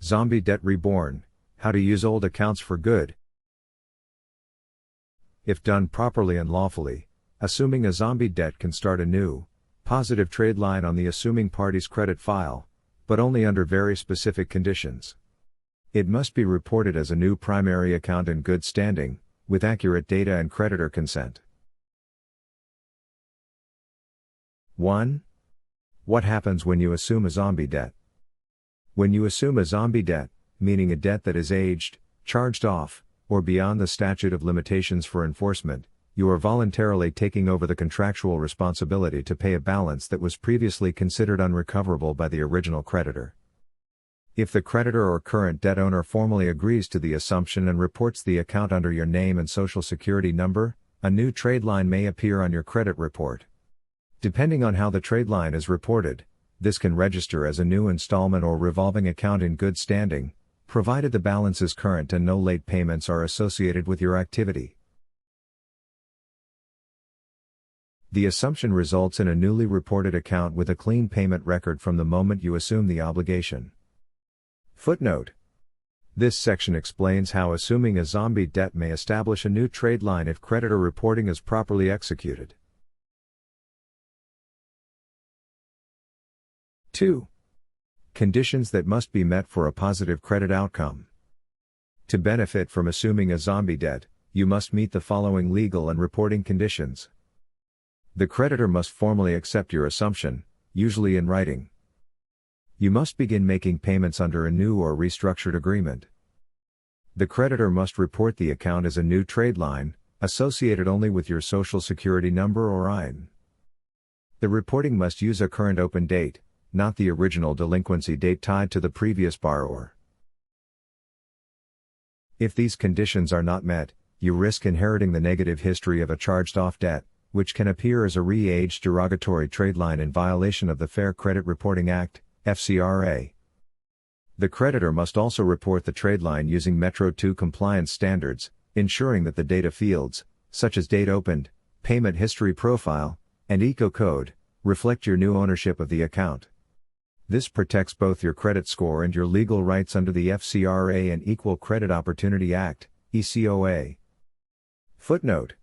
Zombie Debt Reborn, How to Use Old Accounts for Good. If done properly and lawfully, assuming a zombie debt can start a new, positive trade line on the assuming party's credit file, but only under very specific conditions. It must be reported as a new primary account in good standing, with accurate data and creditor consent. 1. What happens when you assume a zombie debt? When you assume a zombie debt, meaning a debt that is aged, charged off, or beyond the statute of limitations for enforcement, you are voluntarily taking over the contractual responsibility to pay a balance that was previously considered unrecoverable by the original creditor. If the creditor or current debt owner formally agrees to the assumption and reports the account under your name and social security number, a new trade line may appear on your credit report. Depending on how the trade line is reported, this can register as a new installment or revolving account in good standing, provided the balance is current and no late payments are associated with your activity. The assumption results in a newly reported account with a clean payment record from the moment you assume the obligation. Footnote. This section explains how assuming a zombie debt may establish a new trade line if creditor reporting is properly executed. 2. Conditions that must be met for a positive credit outcome. To benefit from assuming a zombie debt, you must meet the following legal and reporting conditions. The creditor must formally accept your assumption, usually in writing. You must begin making payments under a new or restructured agreement. The creditor must report the account as a new trade line, associated only with your social security number or IN. The reporting must use a current open date, not the original delinquency date tied to the previous borrower. If these conditions are not met, you risk inheriting the negative history of a charged-off debt, which can appear as a re-aged derogatory trade line in violation of the Fair Credit Reporting Act, FCRA. The creditor must also report the trade line using Metro 2 compliance standards, ensuring that the data fields, such as date opened, payment history profile, and ECO code, reflect your new ownership of the account. This protects both your credit score and your legal rights under the FCRA and Equal Credit Opportunity Act, ECOA. Footnote.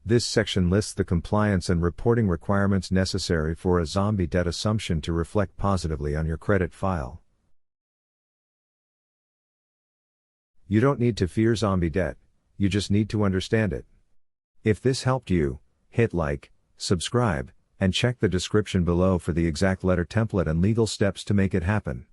This section lists the compliance and reporting requirements necessary for a zombie debt assumption to reflect positively on your credit file. You don't need to fear zombie debt, you just need to understand it. If this helped you, hit like, subscribe, and check the description below for the exact letter template and legal steps to make it happen.